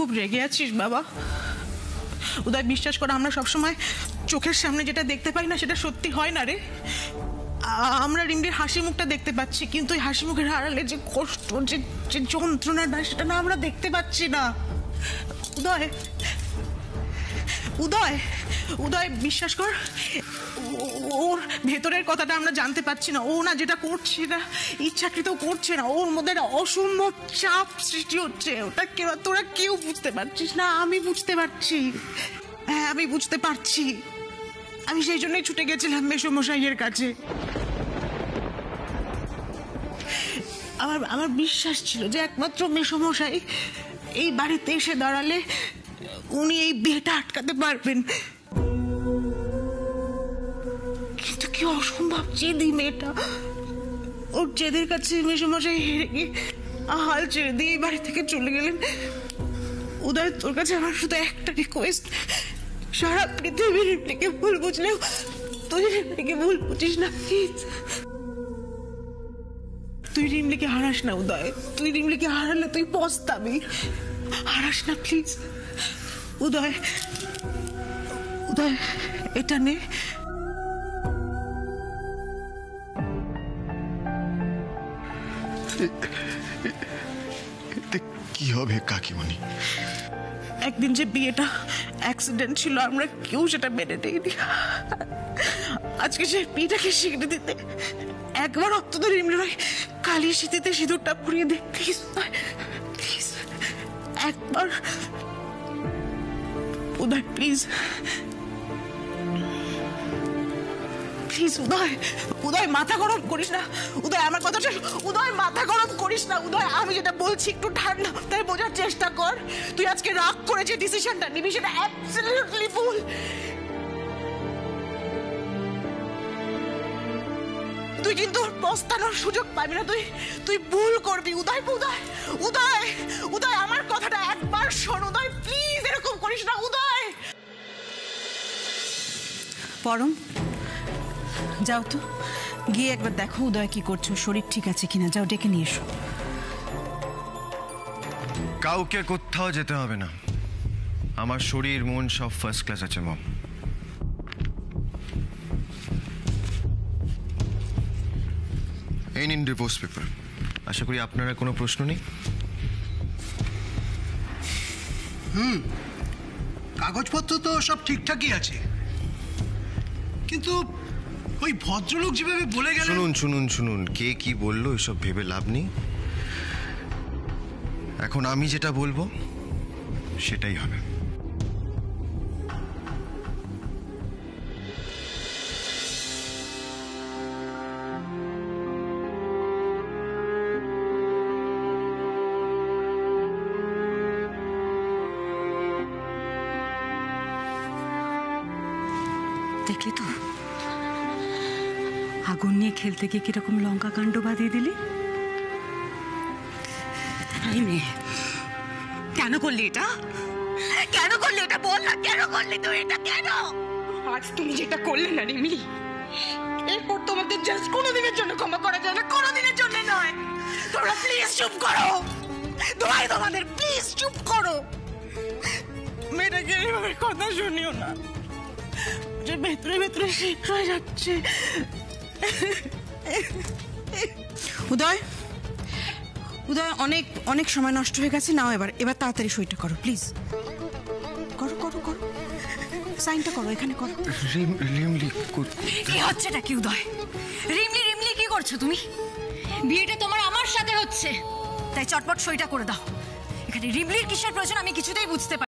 খুব রেগে আছিস বাবা? উদয়, বিশ্বাস কর, আমরা সবসময় চোখের সামনে যেটা দেখতে পাই না সেটা সত্যি হয় না রে। আমরা রিমলির হাসি মুখটা দেখতে পাচ্ছি, কিন্তু ওই হাসি মুখের আড়ালে যে কষ্ট, যে যন্ত্রণাটা, সেটা না আমরা দেখতে পাচ্ছি না। উদয়, উদয়, উদয়, বিশ্বাস কর, ওর ভেতরের কথাটা আমরা জানতে পারছি না। ও না যেটা করছে না ইচ্ছাকৃত করছে না, ওর মধ্যে একটা অসম্ভব চাপ সৃষ্টি হচ্ছে। ওটা তোরা কেউ বুঝতে পারছিস না, আমি বুঝতে পারছি। হ্যাঁ, আমি বুঝতে পারছি। আমি সেই জন্যই ছুটে গেছিলাম মেসোমশাইয়ের কাছে। আমার বিশ্বাস ছিল যে একমাত্র মেসোমশাই এই বাড়িতে এসে দাঁড়ালে উনি এই বিয়েটা আটকাতে পারবেন। কিন্তু কি অসম্ভব জেদি মেয়েটা! ওর জেদের কাছে মেসোমশাই হেরে গিয়ে হাল ছেড়ে দিয়ে এই বাড়ি থেকে চলে গেলেন। উদয়, তোর কাছে আমার শুধু একটা রিকোয়েস্ট, সারা পৃথিবীর রিমলিকে ভুল বুঝলেও তুই রিমলিকে ভুল বুঝিস না প্লিজ। তুই রিমলিকে হারাস না উদয়, তুই রিমলিকে হারালে তুই পস্তাবি। হারাস না প্লিজ উদয়। উদয়, এটা নে। কি হবে কাকিমণি? একদিন যে বিয়েটা অ্যাক্সিডেন্ট ছিল, আমরা কেউ সেটা মেনে নেইনি। আজকে সে বিয়েটাকে স্বীকৃতি দিতে একবার অন্তত রিমলির কালী স্মৃতিতে সিঁদুরটা পরিয়ে দে প্লিজ, প্লিজ একবার। উদয় প্লিজ, প্লিজ উদয়। উদয়, মাথা গরম করিস না উদয়, আমার কথাটা। উদয়, মাথা গরম করিস না উদয়, আমি যেটা বলছি একটু ঠান্ডা তাই বোঝার চেষ্টা কর। তুই আজকে রাগ করে যে ডিসিশনটা নিবি সেটা অ্যাবসলিউটলি ভুল। তুই কিন্তু পস্তানোর সুযোগ পাবি না, তুই ভুল করবি উদয়। উদয়, উদয়, উদয়, আমার কথাটা একবার শোন উদয়, প্লিজ এরকম করিস না উদয়। পরম, যাও তো, গিয়ে একবার দেখো উদয় কি করছো, শরীর ঠিক আছে কিনা। যাও, ডেকে নিয়ে এসো। কাউকে কোথাও যেতে হবে না, আমার শরীর মন সব ফার্স্ট ক্লাস আছে মম। এই নিন ডিভোর্স পেপার। আশা করি আপনারা কোনো প্রশ্ন নেই। কাগজপত্র তো সব ঠিকঠাকই আছে, কিন্তু ওই ভদ্রলোক যেভাবে বলে গেলেন। শুনুন শুনুন শুনুন, কে কি বললো এসব ভেবে লাভ নেই। এখন আমি যেটা বলবো সেটাই হবে। দেখলি তো, আগুন নিয়ে খেলতে গিয়ে কিরকম লঙ্কা কাণ্ড বাঁধিয়ে দিলি। কেন করলি এটা? কেন করলি এটা? বল না, কেন করলি তুই এটা? কেন আজ তুমি যেটা করলে না রিমলি, এরপর তোমাদের জাস্ট কোনোদিনের জন্য ক্ষমা করা যায় না, কোনোদিনের জন্য নয়। তোমরা প্লিজ চুপ করো, দোহাই তোমাদের, প্লিজ চুপ করো। মেয়েটাকে এইভাবে কথা শুনিও না, যে ভেতরে ভেতরে শেষ হয়ে যাচ্ছে। উদয়, উদয়, অনেক অনেক সময় নষ্ট হয়ে গেছে। নাও এবার তাড়াতাড়ি সইটা করো প্লিজ। করো করো করো, সাইনটা করো, এখানে করো। রিমলি, কি হচ্ছেটা কি উদয়? রিমলি রিমলি কি করছো তুমি? বিয়েটা তোমার আমার সাথে হচ্ছে, তাই চটপট সইটা করে দাও। এখানে রিমলির কিসের প্রয়োজন আমি কিছুতেই বুঝতে পারি।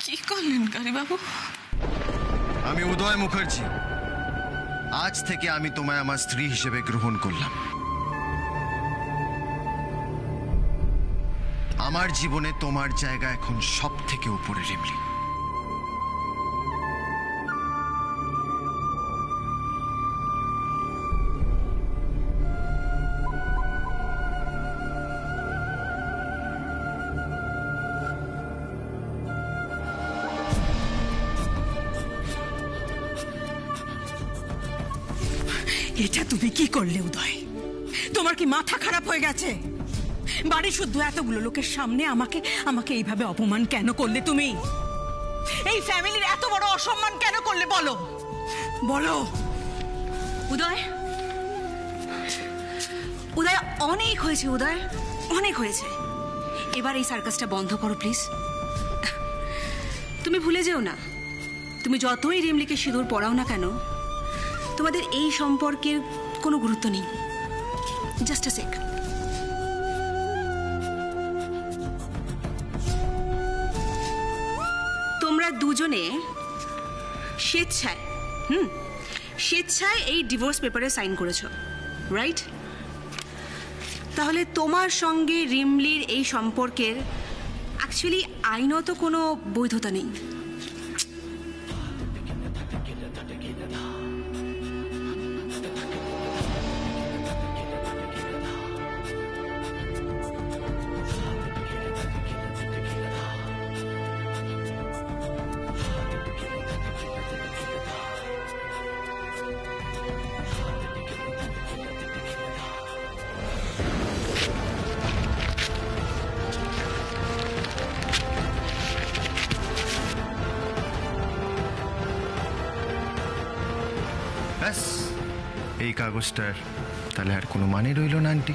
কি করলেন কালীবাবু? আমি উদয় মুখার্জি, আজ থেকে আমি তোমায় আমার স্ত্রী হিসেবে গ্রহণ করলাম। আমার জীবনে তোমার জায়গা এখন সব থেকে উপরে, রিমলি। এটা তুমি কি করলে উদয়? তোমার কি মাথা খারাপ হয়ে গেছে? বাড়ি শুদ্ধ এতগুলো লোকের সামনে আমাকে আমাকে এইভাবে অপমান কেন করলে তুমি? এই ফ্যামিলির এত বড় অসম্মান কেন করলে বলো বলো। উদয়, উদয় অনেক হয়েছে, উদয় অনেক হয়েছে। এবার এই সার্কাসটা বন্ধ করো প্লিজ। তুমি ভুলে যেও না, তুমি যতই রিমলিকে সিঁদুর পরাও না কেন, তোমাদের এই সম্পর্কের কোনো গুরুত্ব নেই। জাস্ট আ সেক। তোমরা দুজনে স্বেচ্ছায় এই ডিভোর্স পেপারে সাইন করেছো, রাইট? তাহলে তোমার সঙ্গে রিমলির এই সম্পর্কের অ্যাকচুয়ালি আইনত কোনো বৈধতা নেই। ব্যাস, এই কাগজটার তাহলে আর কোনো মানে রইল না, আন্টি,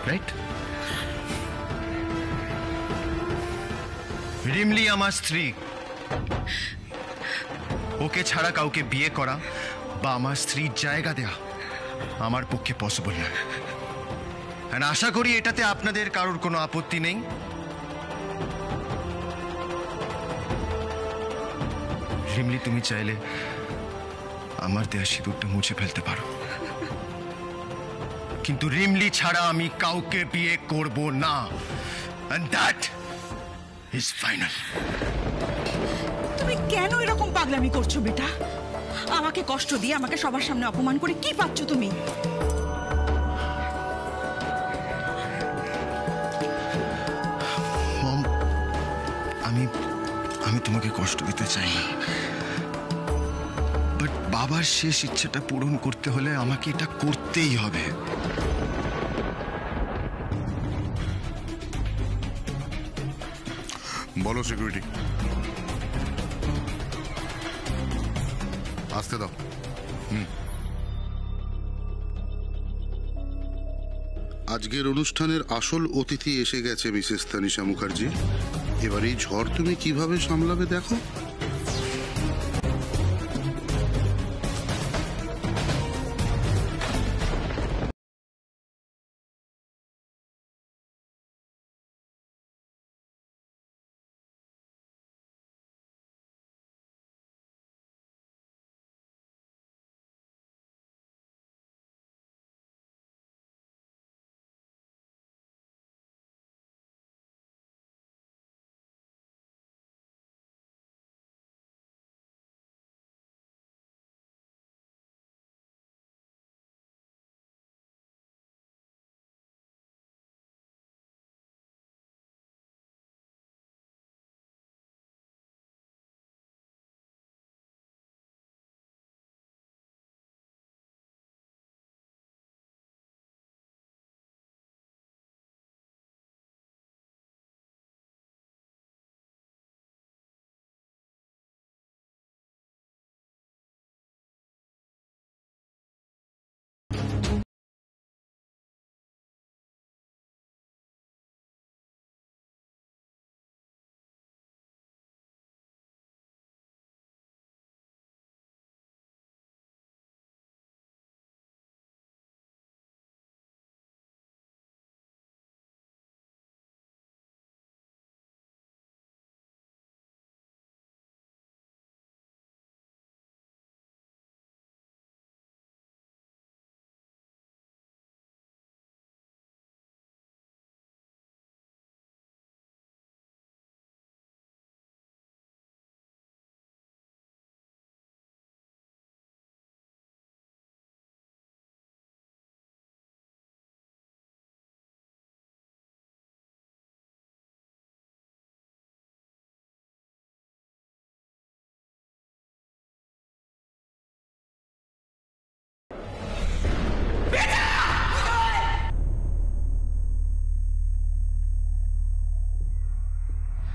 রাইট? রিমলি আমার স্ত্রী, ওকে ছাড়া কাউকে বিয়ে করা বা আমার স্ত্রীর জায়গা দেয়া আমার পক্ষে পসিবল নয়। আর আশা করি এটাতে আপনাদের কারোর কোনো আপত্তি নেই। রিমলি, তুমি চাইলে আমার দেয়া সিঁদুরটা মুছে ফেলতে পারো, কিন্তু রিমলি ছাড়া আমি কাউকে বিয়ে করব না। And that is final. তুমি কেন এরকম পাগলামি করছো বেটা? আমাকে কষ্ট দিয়ে, আমাকে সবার সামনে অপমান করে কি পাচ্ছ তুমি? মম, আমি তোমাকে কষ্ট দিতে চাই না, বাট বাবার শেষ ইচ্ছাটা পূরণ করতে হলে আমাকে এটা করতেই হবে। বলো সিকিউরিটি, আসতে দাও। আজকের অনুষ্ঠানের আসল অতিথি এসে গেছে মিসেস তানিশা মুখার্জি। এবার এই ঝড় তুমি কিভাবে সামলাবে দেখো।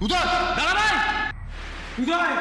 উদয়, দাদা ভাই, উদয়,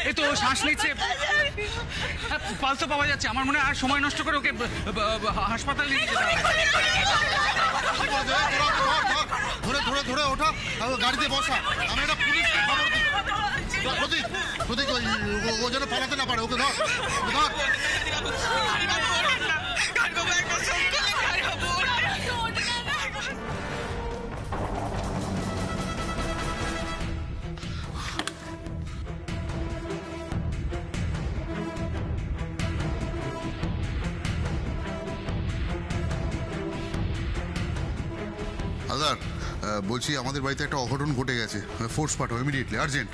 এই তো ও শ্বাস নিচ্ছে, পালস তো পাওয়া যাচ্ছে। আমার মনে হয় আর সময় নষ্ট করে ওকে হাসপাতালে নিয়ে যেতে হবে। ধরে ধরে ধরে ওঠা, গাড়িতে বসা, আমি একটা পুলিশকে খবর দিই। প্রতীক, প্রতীক, ও যেন পালাতে না পারে, ওকে ধর, ওকে ধর। হালদার, বলছি আমাদের বাড়িতে একটা অঘটন ঘটে গেছে, ফোর্স পাঠাও ইমিডিয়েটলি, আর্জেন্ট।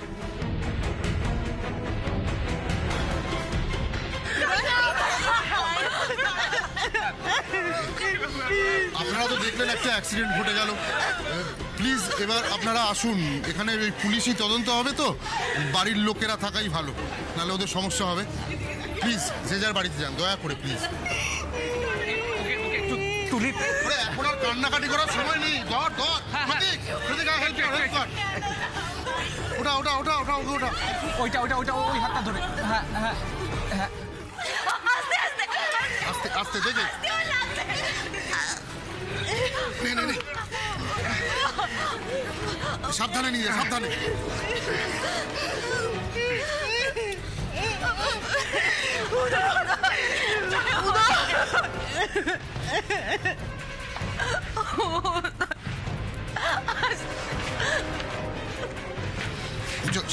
আপনারা তো দেখলেন একটা অ্যাক্সিডেন্ট ঘটে গেল, প্লিজ এবার আপনারা আসুন, এখানে ওই পুলিশি তদন্ত হবে তো, বাড়ির লোকেরা থাকাই ভালো, নাহলে ওদের সমস্যা হবে। প্লিজ যে যার বাড়িতে যান, দয়া করে প্লিজ। এখন আর কান্নাকাটি করার সময় নেই, ধর ধর, প্রতীক, প্রতীক হেল্প কর, হেল্প কর। ওটা ওটা ওটা ওটা ওটা ওইটা ওইটা ওইটা ওই হাতটা ধরে। হ্যাঁ হ্যাঁ হ্যাঁ, আস্তে আস্তে দেখে নে নে নে, সাবধানে নিয়ে যা, সাবধানে।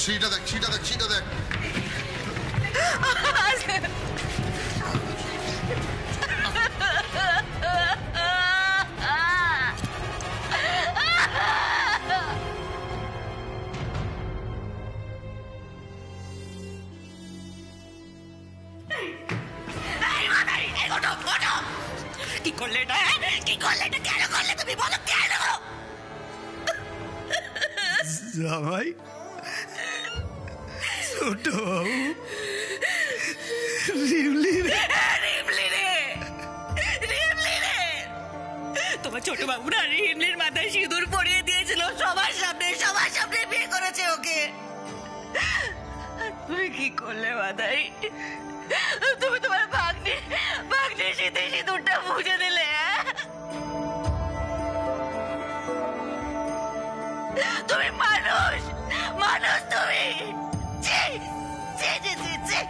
সিটা দেখ, সিটা দেখ, সিটা দেখ। কি করলে এটা? কি করলে এটা? কেন করলে তুমি? বলো কেন? জামাই, ছোট বাবু, রিমলি রে, রিমলি রে, রিমলি রে, তোমার ছোট বাবু না রিমলির মাথায় সিঁদুর পরিয়ে দিয়েছিল, সবার সামনে বিয়ে করেছে ওকে। তুমি কি করলে মাথায়? তুমি তোমার ভাগ্নে শীতে সিঁদুরটা মুছে দিলে। তুমি মানুষ, মানুষ তুমি। ছি, ছি, ছি, ছি, ছি।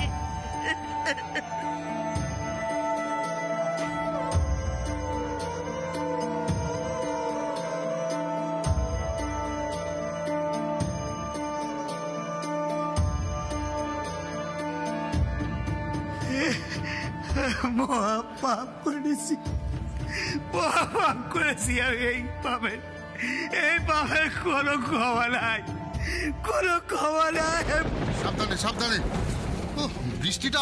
মহা পাপ করেছি, মহা পাপ করেছি। আর এই পাপের কোনো ক্ষমা নাই, কোনো ক্ষমা নাই। সাবধানে সাবধানে, বৃষ্টিটা